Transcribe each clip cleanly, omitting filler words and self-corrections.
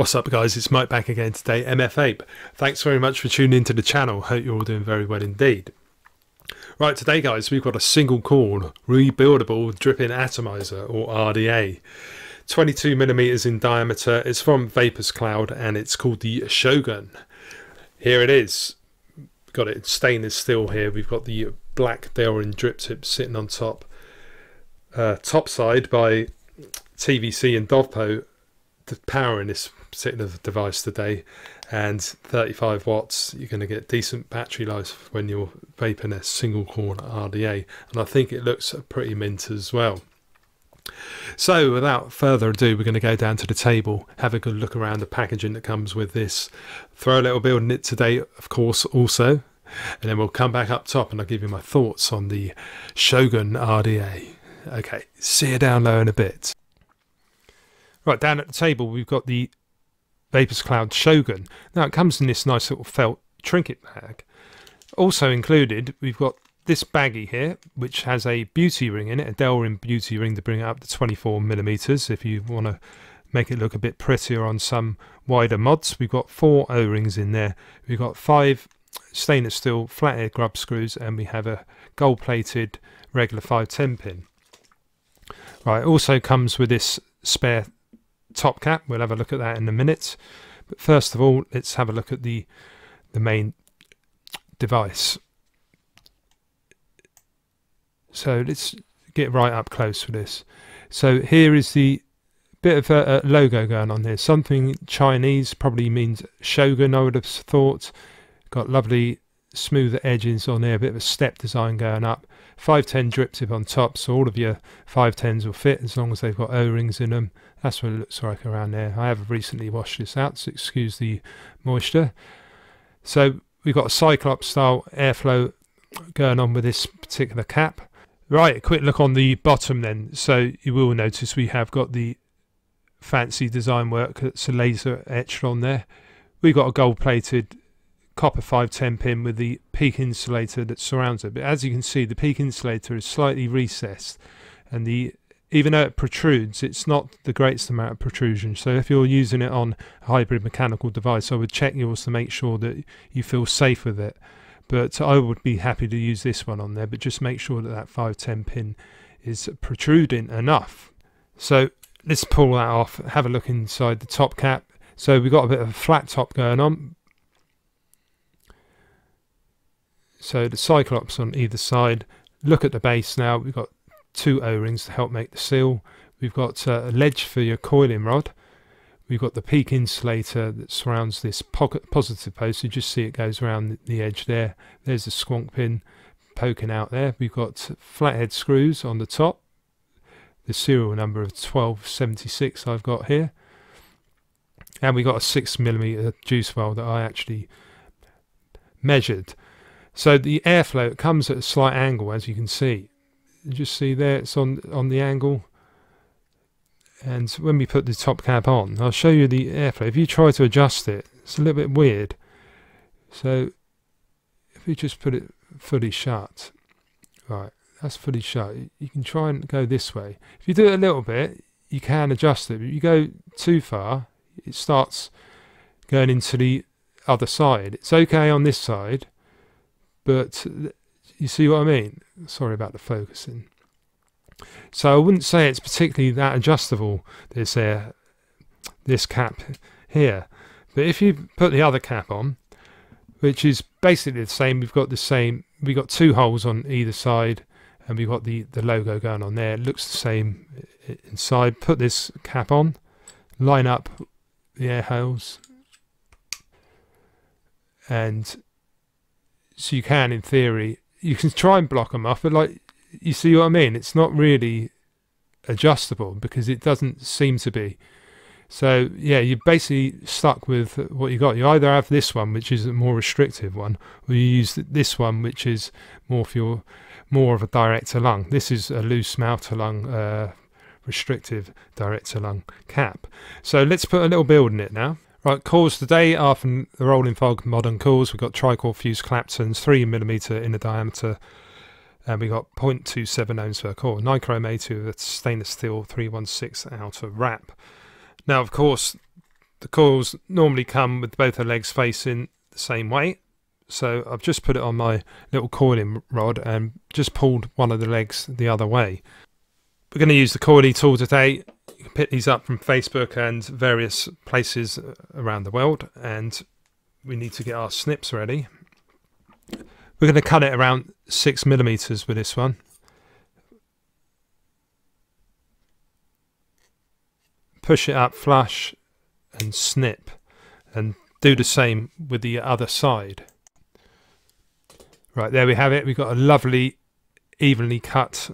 What's up guys, it's Mike back again today, MF Vape. Thanks very much for tuning into the channel, hope you're all doing very well indeed. Right, today guys, we've got a single core rebuildable drip-in atomizer, or RDA. 22mm in diameter, it's from Vaperz Cloud and it's called the Shogun. Here it is, got it in stainless steel here, we've got the black Delrin drip tip sitting on top. Top side by TVC and Dovpo, the power in this particular device today, and 35 watts. You're going to get decent battery life when you're vaping a single core RDA, and I think it looks pretty mint as well. So without further ado, we're going to go down to the table, have a good look around the packaging that comes with this, throw a little build in it today of course also, and then we'll come back up top and I'll give you my thoughts on the Shogun RDA. Okay, see you down low in a bit. Right, down at the table we've got the Vaperz Cloud Shogun. Now it comes in this nice little felt trinket bag. Also included we've got this baggie here, which has a beauty ring in it, a Delrin beauty ring to bring it up to 24mm if you want to make it look a bit prettier on some wider mods. We've got 4 O-rings in there. We've got 5 stainless steel flathead grub screws, and we have a gold plated regular 510 pin. Right, it also comes with this spare top cap. We'll have a look at that in a minute, but first of all let's have a look at the main device. So let's get right up close with this. So here is the bit of a logo going on here, something Chinese, probably means Shogun I would have thought. Got lovely smooth edges on there, a bit of a step design going up. 510 drip tip on top, so all of your 510s will fit as long as they've got O-rings in them. That's what it looks like around there. I have recently washed this out, so excuse the moisture. So we've got a Cyclops style airflow going on with this particular cap. Right, a quick look on the bottom then. So you will notice we have got the fancy design work that's a laser etched on there. We've got a gold plated copper 510 pin with the peak insulator that surrounds it, but as you can see the peak insulator is slightly recessed, and even though it protrudes, it's not the greatest amount of protrusion. So if you're using it on a hybrid mechanical device, I would check yours to make sure that you feel safe with it, but I would be happy to use this one on there, but just make sure that that 510 pin is protruding enough. So let's pull that off, have a look inside the top cap. So we've got a bit of a flat top going on. So the Cyclops on either side. Look at the base now. We've got 2 O-rings to help make the seal. We've got a ledge for your coiling rod. We've got the peak insulator that surrounds this positive post. You just see it goes around the edge there. There's the squonk pin poking out there. We've got flathead screws on the top. The serial number of 1276 I've got here. And we've got a 6mm juice vial that I actually measured. So the airflow comes at a slight angle, as you can see. You just see there, it's on the angle. And when we put the top cap on, I'll show you the airflow. If you try to adjust it, it's a little bit weird. So if we just put it fully shut, right, that's fully shut. You can try and go this way. If you do it a little bit, you can adjust it. But if you go too far, it starts going into the other side. It's okay on this side, but you see what I mean? Sorry about the focusing. So I wouldn't say it's particularly that adjustable, this cap here. But if you put the other cap on, which is basically the same, we've got 2 holes on either side, and we've got the logo going on there. It looks the same inside. Put this cap on, line up the air holes, and so you can, in theory, you can try and block them off, but like, you see what I mean? It's not really adjustable because it doesn't seem to be. So yeah, you're basically stuck with what you got. You either have this one, which is a more restrictive one, or you use this one, which is more for more of a direct to lung. This is a loose mouth to lung, restrictive direct to lung cap. So let's put a little build in it now. Right, cores today are from the Rolling Fog Modern Cores. We've got tricore fused Claptons, 3mm in the diameter, and we got 0.27 ohms per core. Nichrome A2 with a stainless steel 316 outer wrap. Now, of course, The coils normally come with both the legs facing the same way, so I've just put it on my little coiling rod and just pulled one of the legs the other way. We're going to use the coiling tool today. You can pick these up from Facebook and various places around the world, and we need to get our snips ready. We're going to cut it around 6mm with this one. Push it up flush and snip, and do the same with the other side. Right, there we have it. We've got a lovely evenly cut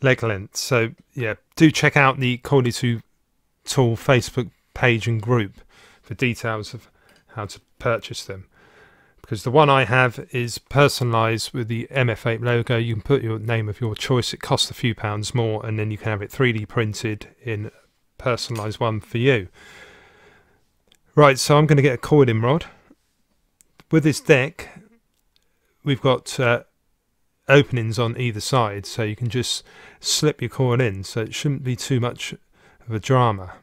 leg length. So yeah, do check out the Coil RDA tool Facebook page and group for details of how to purchase them, because the one I have is personalized with the MF Vape logo. You can put your name of your choice. It costs a few pounds more, and then you can have it 3D printed in a personalized one for you. Right, so I'm going to get a coiling rod. With this deck, we've got openings on either side, so you can just slip your coil in, so it shouldn't be too much of a drama.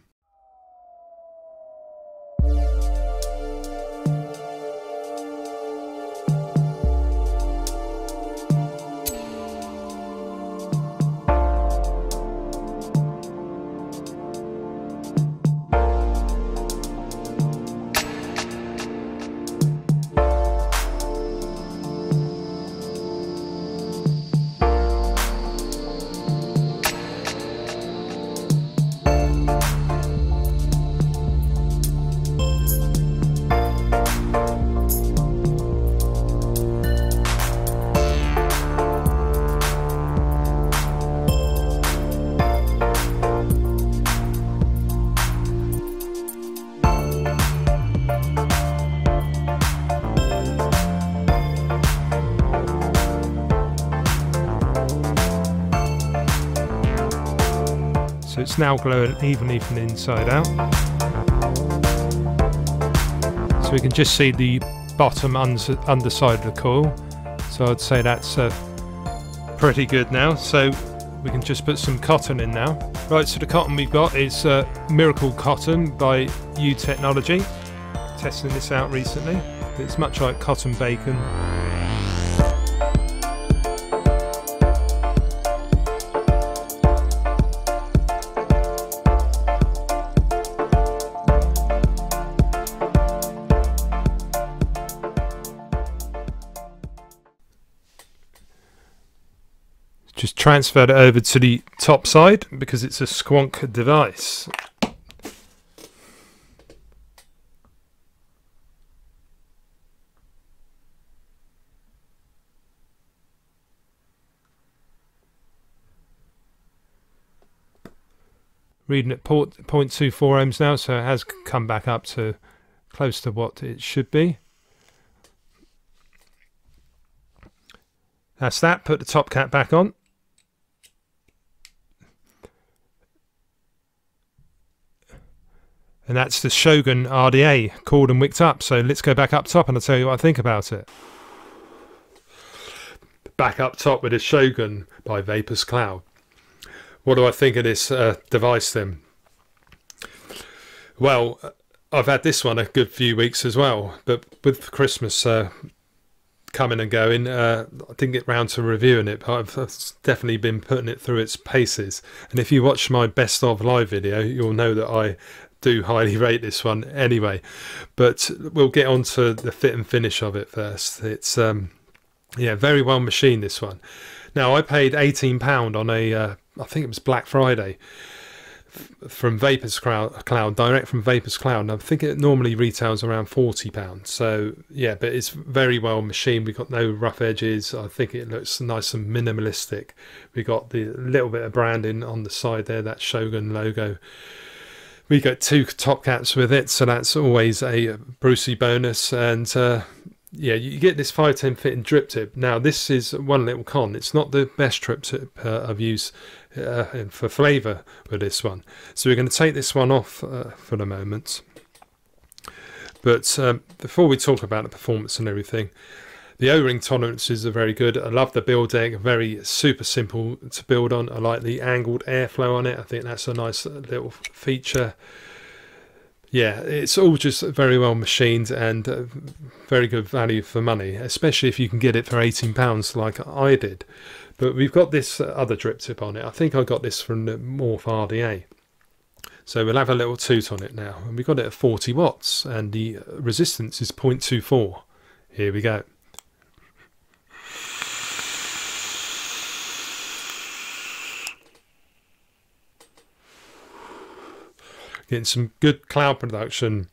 So it's now glowing evenly from the inside out. So we can just see the bottom underside of the coil. So I'd say that's pretty good now. So we can just put some cotton in now. Right, so the cotton we've got is Miracle Cotton by U Technology. Testing this out recently. It's much like cotton bacon. Just transferred it over to the top side because it's a squonk device. Reading at 0.24 ohms now, so it has come back up to close to what it should be. That's that. Put the top cap back on. And that's the Shogun RDA, cooled and wicked up. So let's go back up top and I'll tell you what I think about it. Back up top with the Shogun by Vaperz Cloud. What do I think of this device then? Well, I've had this one a good few weeks as well, but with Christmas coming and going, I didn't get round to reviewing it, but I've definitely been putting it through its paces. And if you watch my best of live video, you'll know that I do highly rate this one anyway. But we'll get on to the fit and finish of it first. It's yeah, very well machined, this one. Now I paid £18 on a I think it was Black Friday from Vaperz Cloud, direct from Vaperz Cloud, and I think it normally retails around £40. So yeah, but it's very well machined. We've got no rough edges. I think it looks nice and minimalistic. We got the little bit of branding on the side there, that Shogun logo. We got 2 top caps with it, so that's always a Brucey bonus. And yeah, you get this 510 fitting drip tip. Now this is one little con. It's not the best drip tip I've used for flavour with this one. So we're going to take this one off for the moment. But before we talk about the performance and everything, the O-ring tolerances are very good. I love the build deck, very super simple to build on. I like the angled airflow on it. I think that's a nice little feature. Yeah, it's all just very well machined and very good value for money, especially if you can get it for £18 like I did. But we've got this other drip tip on it. I think I got this from the MF RDA. So we'll have a little toot on it now. And we've got it at 40 watts and the resistance is 0.24. Here we go. Getting some good cloud production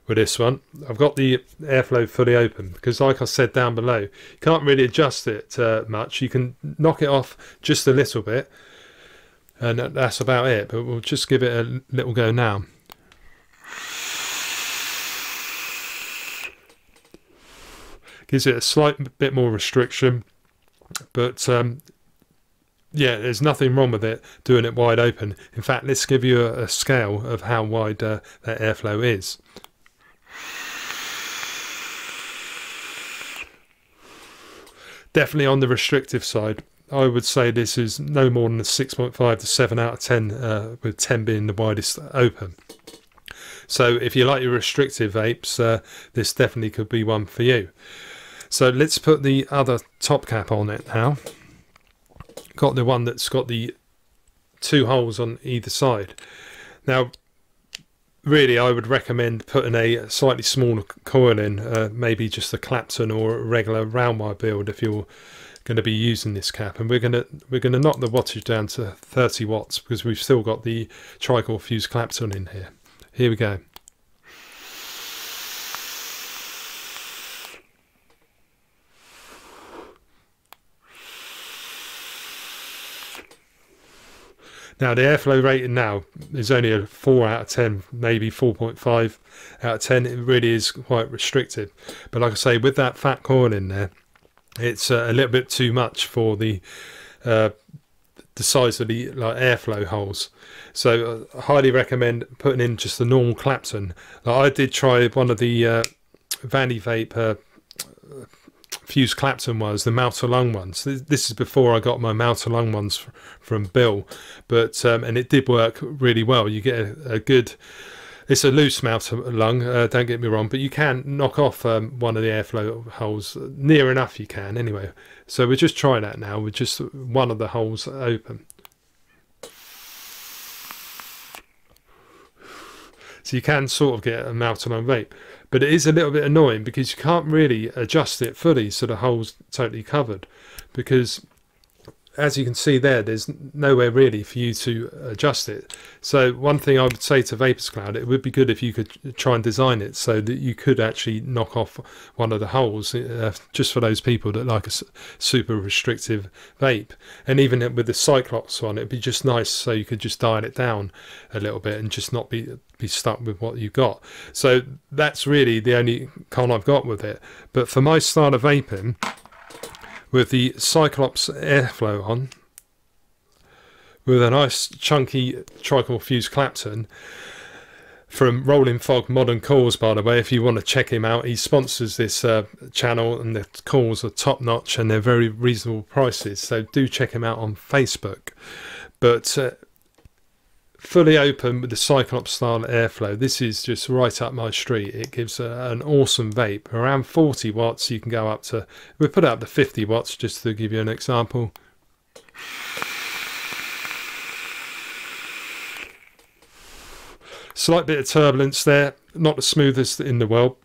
with this one. I've got the airflow fully open because, like I said down below, you can't really adjust it much. You can knock it off just a little bit and that's about it, but we'll just give it a little go now. Gives it a slight bit more restriction, but yeah, there's nothing wrong with it doing it wide open. In fact, let's give you a scale of how wide that airflow is. Definitely on the restrictive side. I would say this is no more than a 6.5 to 7 out of 10, with 10 being the widest open. So if you like your restrictive vapes, this definitely could be one for you. So let's put the other top cap on it now. Got the one that's got the 2 holes on either side. Now really I would recommend putting a slightly smaller coil in, maybe just a Clapton or a regular round wire build if you're going to be using this cap. And we're going to knock the wattage down to 30 watts because we've still got the tricore fused Clapton in here. Here we go. Now the airflow rating now is only a 4 out of 10, maybe 4.5 out of 10. It really is quite restricted. But like I say, with that fat coil in there, it's a little bit too much for the size of the airflow holes. So I highly recommend putting in just the normal Clapton. I did try one of the Vanny Vape fused Clapton ones, the mouth-to-lung ones. This is before I got my mouth-to-lung ones from Bill, but and it did work really well. You get a good, it's a loose mouth-to-lung, don't get me wrong, but you can knock off one of the airflow holes near enough. You can anyway. So we're just trying that now with just one of the holes open. So you can sort of get a mouth-to-lung vape, but it is a little bit annoying because you can't really adjust it fully so the hole's totally covered, because as you can see there, there's nowhere really for you to adjust it. So one thing I would say to Vaperz Cloud, it would be good if you could try and design it so that you could actually knock off one of the holes, just for those people that like a super restrictive vape. And even with the Cyclops one, it'd be just nice so you could just dial it down a little bit and just not be stuck with what you got. So that's really the only con I've got with it. But for my style of vaping, with the Cyclops airflow on, with a nice chunky tricore fused Clapton from Rolling Fog Modern Calls, by the way, if you want to check him out, he sponsors this channel, and the calls are top notch and they're very reasonable prices, so do check him out on Facebook. But fully open with the Cyclops style airflow, this is just right up my street. It gives an awesome vape. Around 40 watts, you can go up to, we'll put it up to 50 watts just to give you an example. Slight bit of turbulence there, not the smoothest in the world,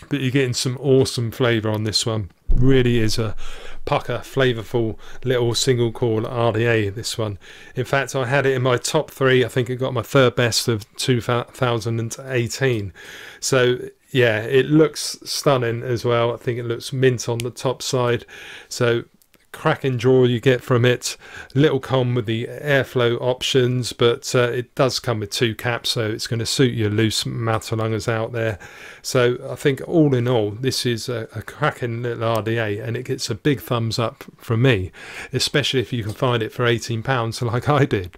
but you're getting some awesome flavour on this one. Really is a pucker, flavourful little single coil RDA, this one. In fact, I had it in my top 3. I think it got my 3rd best of 2018. So yeah, it looks stunning as well. I think it looks mint on the top side. So cracking draw you get from it. Little con with the airflow options, but it does come with 2 caps, so it's going to suit your loose mouth-to-lungers out there. So I think all in all, this is a cracking little RDA, and it gets a big thumbs up from me, especially if you can find it for £18 like I did.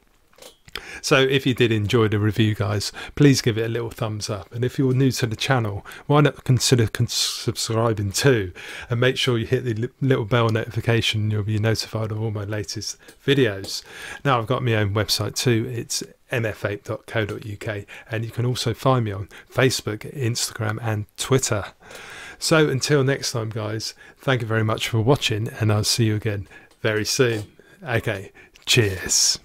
So if you did enjoy the review, guys, please give it a little thumbs up. And if you're new to the channel, why not consider subscribing too? And make sure you hit the little bell notification. You'll be notified of all my latest videos. Now, I've got my own website too. It's mfvape.co.uk. And you can also find me on Facebook, Instagram and Twitter. So until next time, guys, thank you very much for watching. And I'll see you again very soon. Okay, cheers.